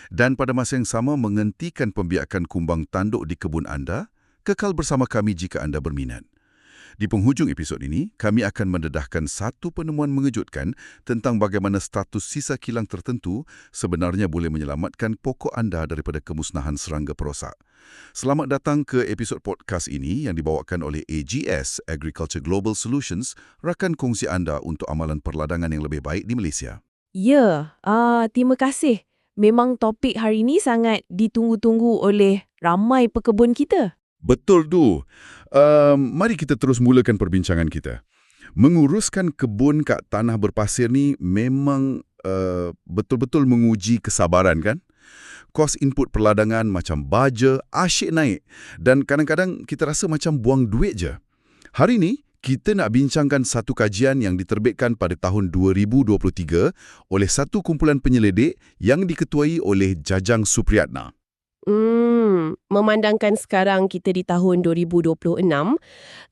dan pada masa yang sama menghentikan pembiakan kumbang tanduk di kebun anda, kekal bersama kami jika anda berminat. Di penghujung episod ini, kami akan mendedahkan satu penemuan mengejutkan tentang bagaimana status sisa kilang tertentu sebenarnya boleh menyelamatkan pokok anda daripada kemusnahan serangga perosak. Selamat datang ke episod podcast ini yang dibawakan oleh AGS, Agriculture Global Solutions, rakan kongsi anda untuk amalan perladangan yang lebih baik di Malaysia. Ya, terima kasih. Memang topik hari ini sangat ditunggu-tunggu oleh ramai pekebun kita. Betul tu. Mari kita terus mulakan perbincangan kita. Menguruskan kebun kat tanah berpasir ni memang betul-betul menguji kesabaran kan? Kos input perladangan macam baja asyik naik dan kadang-kadang kita rasa macam buang duit je. Hari ni kita nak bincangkan satu kajian yang diterbitkan pada tahun 2023 oleh satu kumpulan penyelidik yang diketuai oleh Jajang Supriyatna. Memandangkan sekarang kita di tahun 2026,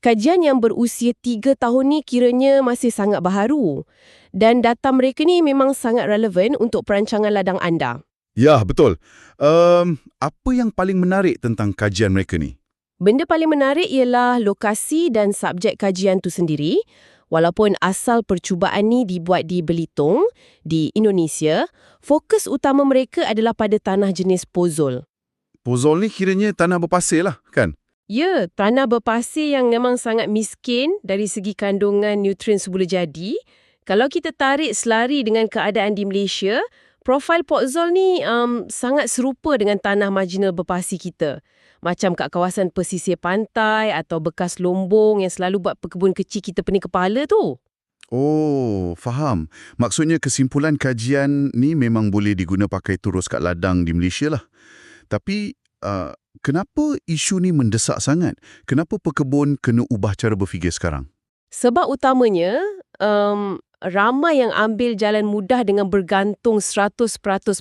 kajian yang berusia 3 tahun ni kiranya masih sangat baharu. Dan data mereka ni memang sangat relevan untuk perancangan ladang anda. Ya, betul. Apa yang paling menarik tentang kajian mereka ni? Benda paling menarik ialah lokasi dan subjek kajian tu sendiri. Walaupun asal percubaan ni dibuat di Belitung, di Indonesia, fokus utama mereka adalah pada tanah jenis pozol. Pozol ni kiranya tanah berpasir lah, kan? Ya, tanah berpasir yang memang sangat miskin dari segi kandungan nutrien semula jadi. Kalau kita tarik selari dengan keadaan di Malaysia, profil pozol ni sangat serupa dengan tanah marginal berpasir kita. Macam kat kawasan pesisir pantai atau bekas lombong yang selalu buat pekebun kecil kita pening kepala tu. Oh, faham. Maksudnya kesimpulan kajian ni memang boleh diguna pakai terus kat ladang di Malaysia lah. Tapi kenapa isu ni mendesak sangat? Kenapa pekebun kena ubah cara berfikir sekarang? Sebab utamanya, ramai yang ambil jalan mudah dengan bergantung 100%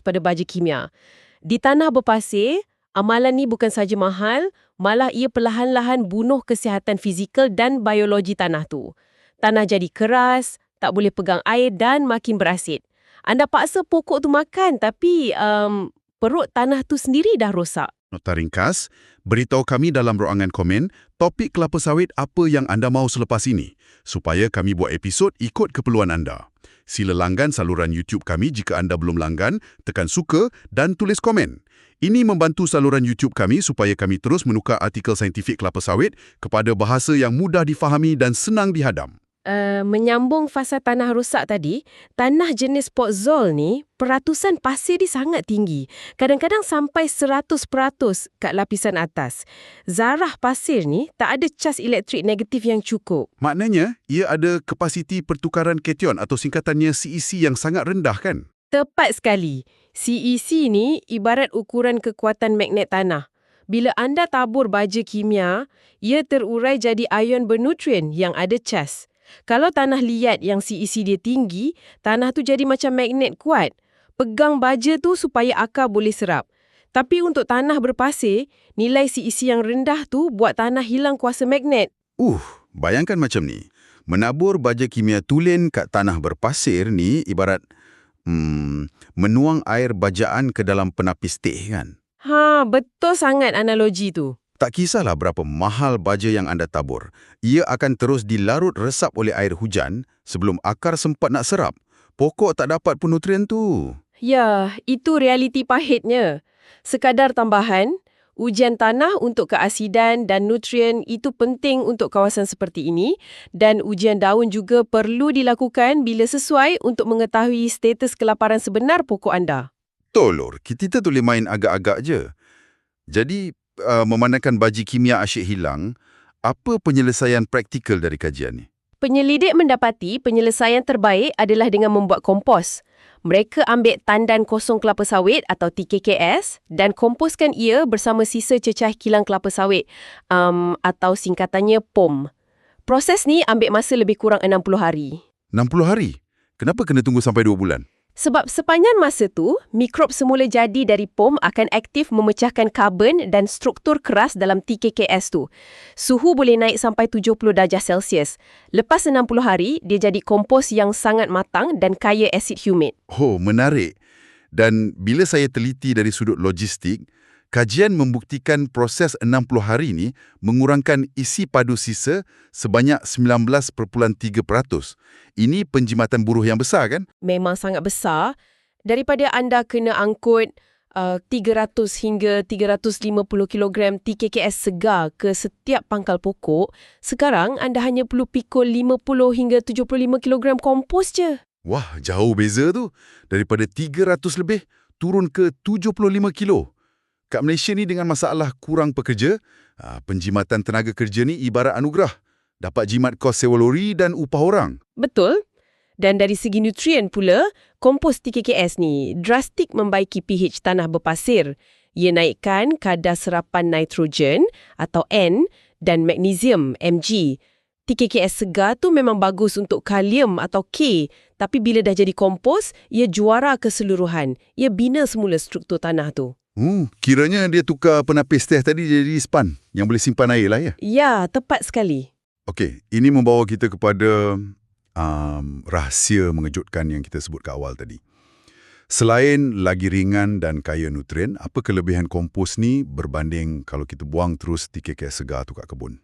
pada baja kimia. Di tanah berpasir, amalan ni bukan saja mahal, malah ia perlahan-lahan bunuh kesihatan fizikal dan biologi tanah tu. Tanah jadi keras, tak boleh pegang air dan makin berasid. Anda paksa pokok tu makan tapi perut tanah tu sendiri dah rosak. Nota ringkas, beritahu kami dalam ruangan komen topik kelapa sawit apa yang anda mahu selepas ini, supaya kami buat episod ikut keperluan anda. Sila langgan saluran YouTube kami jika anda belum langgan, tekan suka dan tulis komen. Ini membantu saluran YouTube kami supaya kami terus menukar artikel saintifik kelapa sawit kepada bahasa yang mudah difahami dan senang dihadam. Menyambung fasa tanah rosak tadi, tanah jenis pozol ni, peratusan pasir dia sangat tinggi. Kadang-kadang sampai 100% kat lapisan atas. Zarah pasir ni tak ada cas elektrik negatif yang cukup. Maknanya, ia ada kapasiti pertukaran kation atau singkatannya CEC yang sangat rendah kan? Tepat sekali. CEC ni ibarat ukuran kekuatan magnet tanah. Bila anda tabur baja kimia, ia terurai jadi ion bernutrien yang ada cas. Kalau tanah liat yang CEC dia tinggi, tanah tu jadi macam magnet kuat. Pegang baja tu supaya akar boleh serap. Tapi untuk tanah berpasir, nilai CEC yang rendah tu buat tanah hilang kuasa magnet. Bayangkan macam ni. Menabur baja kimia tulen kat tanah berpasir ni ibarat menuang air bajaan ke dalam penapis teh kan? Betul sangat analogi tu. Tak kisahlah berapa mahal baja yang anda tabur, ia akan terus dilarut resap oleh air hujan sebelum akar sempat nak serap. Pokok tak dapat pun nutrien tu. Ya, itu realiti pahitnya. Sekadar tambahan, ujian tanah untuk keasidan dan nutrien itu penting untuk kawasan seperti ini dan ujian daun juga perlu dilakukan bila sesuai untuk mengetahui status kelaparan sebenar pokok anda. Tolor, kita boleh main agak-agak je. Jadi, memandangkan baji kimia asyik hilang, apa penyelesaian praktikal dari kajian ni? Penyelidik mendapati penyelesaian terbaik adalah dengan membuat kompos. Mereka ambil tandan kosong kelapa sawit atau TKKS dan komposkan ia bersama sisa cecah kilang kelapa sawit atau singkatannya POM. Proses ni ambil masa lebih kurang 60 hari. 60 hari? Kenapa kena tunggu sampai 2 bulan? Sebab sepanjang masa tu, mikrob semula jadi dari POM akan aktif memecahkan karbon dan struktur keras dalam TKKS tu. Suhu boleh naik sampai 70 darjah Celsius. Lepas 60 hari, dia jadi kompos yang sangat matang dan kaya asid humid. Oh, menarik. Dan bila saya teliti dari sudut logistik, kajian membuktikan proses 60 hari ni mengurangkan isi padu sisa sebanyak 19.3%. Ini penjimatan buruh yang besar kan? Memang sangat besar. Daripada anda kena angkut 300 hingga 350 kilogram TKKS segar ke setiap pangkal pokok, sekarang anda hanya perlu pikul 50 hingga 75 kilogram kompos je. Wah, jauh beza tu. Daripada 300 lebih turun ke 75 kilo. Kat Malaysia ni dengan masalah kurang pekerja, penjimatan tenaga kerja ni ibarat anugerah. Dapat jimat kos sewa lori dan upah orang. Betul. Dan dari segi nutrien pula, kompos TKKS ni drastik membaiki pH tanah berpasir. Ia naikkan kadar serapan nitrogen atau N dan magnesium Mg. TKKS segar tu memang bagus untuk kalium atau K, tapi bila dah jadi kompos, ia juara keseluruhan. Ia bina semula struktur tanah tu. Kiranya dia tukar penapis teh tadi jadi span yang boleh simpan air lah ya? Ya, tepat sekali. Okey, ini membawa kita kepada rahsia mengejutkan yang kita sebut ke awal tadi. Selain lagi ringan dan kaya nutrien, apa kelebihan kompos ni berbanding kalau kita buang terus TKKS segar tu kat kebun?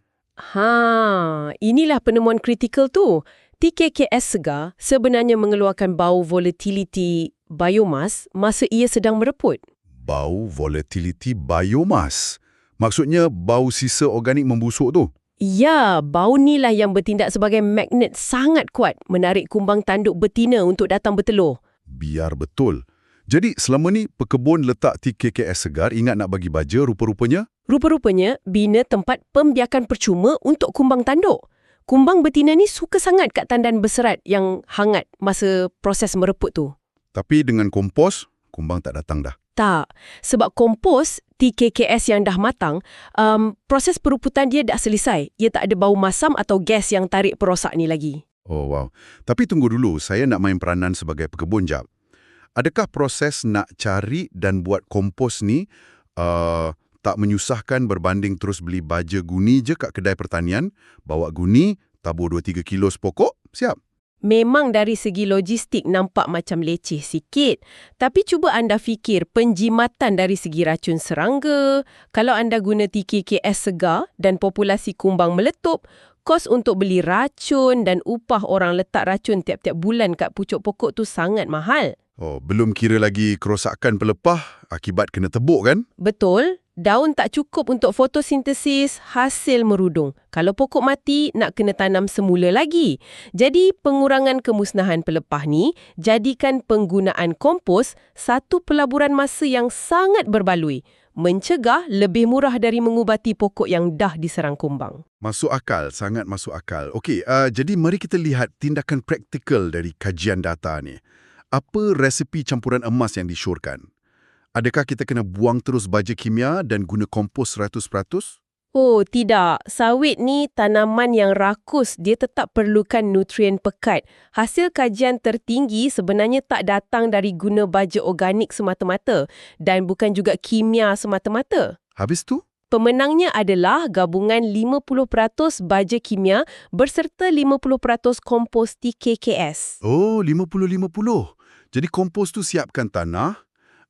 Inilah penemuan kritikal tu. TKKS segar sebenarnya mengeluarkan bau volatility biomas masa ia sedang mereput. Bau volatility biomas. Maksudnya bau sisa organik membusuk tu. Ya, bau inilah yang bertindak sebagai magnet sangat kuat menarik kumbang tanduk betina untuk datang bertelur. Biar betul. Jadi selama ni pekebun letak TKKS segar ingat nak bagi baja rupa-rupanya? Rupa-rupanya bina tempat pembiakan percuma untuk kumbang tanduk. Kumbang betina ni suka sangat kat tandan berserat yang hangat masa proses mereput tu. Tapi dengan kompos, kumbang tak datang dah. Tak, sebab kompos TKKS yang dah matang, proses peruputan dia dah selesai. Ia tak ada bau masam atau gas yang tarik perosak ni lagi. Oh, wow. Tapi tunggu dulu, saya nak main peranan sebagai pekebun jap. Adakah proses nak cari dan buat kompos ni tak menyusahkan berbanding terus beli baja guni je kat kedai pertanian, bawa guni, tabur 2-3 kilo sepokok, siap? Memang dari segi logistik nampak macam leceh sikit. Tapi cuba anda fikir penjimatan dari segi racun serangga. Kalau anda guna TKKS segar dan populasi kumbang meletup, kos untuk beli racun dan upah orang letak racun tiap-tiap bulan kat pucuk pokok tu sangat mahal. Oh, belum kira lagi kerosakan pelepah akibat kena tebuk kan? Betul. Daun tak cukup untuk fotosintesis, hasil merudung. Kalau pokok mati, nak kena tanam semula lagi. Jadi, pengurangan kemusnahan pelepah ni jadikan penggunaan kompos satu pelaburan masa yang sangat berbaloi. Mencegah lebih murah dari mengubati pokok yang dah diserang kumbang. Masuk akal, sangat masuk akal. Okey, jadi mari kita lihat tindakan praktikal dari kajian data ni. Apa resepi campuran emas yang disyorkan? Adakah kita kena buang terus baja kimia dan guna kompos 100%? Oh, tidak. Sawit ni tanaman yang rakus. Dia tetap perlukan nutrien pekat. Hasil kajian tertinggi sebenarnya tak datang dari guna baja organik semata-mata dan bukan juga kimia semata-mata. Habis tu? Pemenangnya adalah gabungan 50% baja kimia berserta 50% kompos TKKS. Oh, 50-50. Jadi kompos tu siapkan tanah.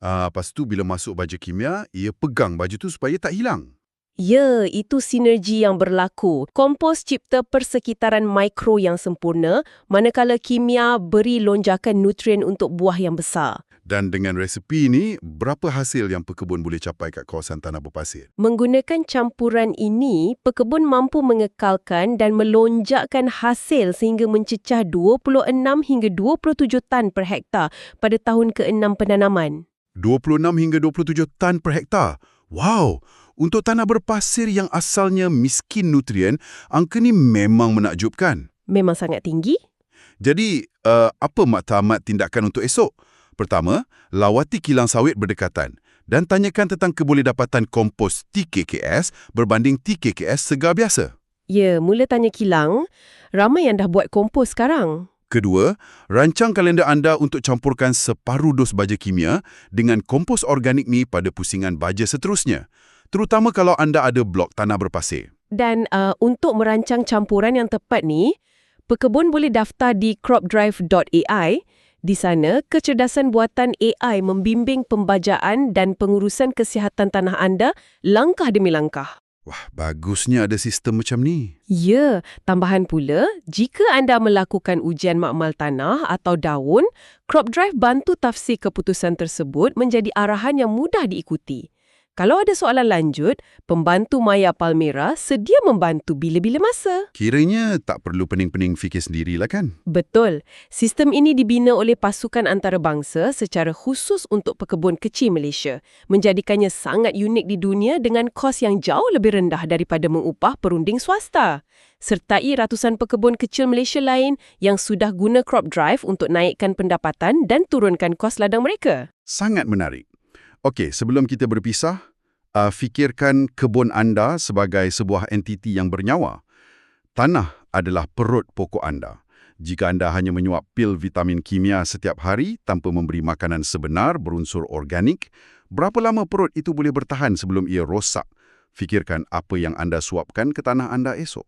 Lepas tu bila masuk baja kimia, ia pegang baju tu supaya tak hilang. Ya, itu sinergi yang berlaku. Kompos cipta persekitaran mikro yang sempurna, manakala kimia beri lonjakan nutrien untuk buah yang besar. Dan dengan resepi ni, berapa hasil yang pekebun boleh capai kat kawasan tanah berpasir? Menggunakan campuran ini, pekebun mampu mengekalkan dan melonjakkan hasil sehingga mencecah 26 hingga 27 tan per hektar pada tahun ke-6 penanaman. 26 hingga 27 tan per hektar. Wow! Untuk tanah berpasir yang asalnya miskin nutrien, angka ni memang menakjubkan. Memang sangat tinggi. Jadi, apa maktamat tindakan untuk esok? Pertama, lawati kilang sawit berdekatan dan tanyakan tentang kebolehdapatan kompos TKKS berbanding TKKS segar biasa. Ya, mula tanya kilang. Ramai yang dah buat kompos sekarang. Kedua, rancang kalender anda untuk campurkan separuh dos baja kimia dengan kompos organik ni pada pusingan baja seterusnya. Terutama kalau anda ada blok tanah berpasir. Dan untuk merancang campuran yang tepat ni, pekebun boleh daftar di cropdrive.ai. Di sana, kecerdasan buatan AI membimbing pembajaan dan pengurusan kesihatan tanah anda langkah demi langkah. Wah, bagusnya ada sistem macam ni. Ya, tambahan pula, jika anda melakukan ujian makmal tanah atau daun, CropDrive bantu tafsir keputusan tersebut menjadi arahan yang mudah diikuti. Kalau ada soalan lanjut, pembantu Maya Palmera sedia membantu bila-bila masa. Kiranya tak perlu pening-pening fikir sendirilah kan? Betul. Sistem ini dibina oleh pasukan antarabangsa secara khusus untuk pekebun kecil Malaysia, menjadikannya sangat unik di dunia dengan kos yang jauh lebih rendah daripada mengupah perunding swasta. Sertai ratusan pekebun kecil Malaysia lain yang sudah guna CropDrive untuk naikkan pendapatan dan turunkan kos ladang mereka. Sangat menarik. Okey, sebelum kita berpisah, fikirkan kebun anda sebagai sebuah entiti yang bernyawa. Tanah adalah perut pokok anda. Jika anda hanya menyuap pil vitamin kimia setiap hari tanpa memberi makanan sebenar berunsur organik, berapa lama perut itu boleh bertahan sebelum ia rosak? Fikirkan apa yang anda suapkan ke tanah anda esok.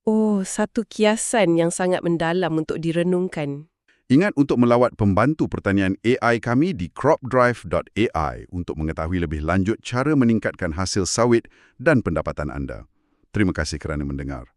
Oh, satu kiasan yang sangat mendalam untuk direnungkan. Ingat untuk melawat pembantu pertanian AI kami di cropdrive.ai untuk mengetahui lebih lanjut cara meningkatkan hasil sawit dan pendapatan anda. Terima kasih kerana mendengar.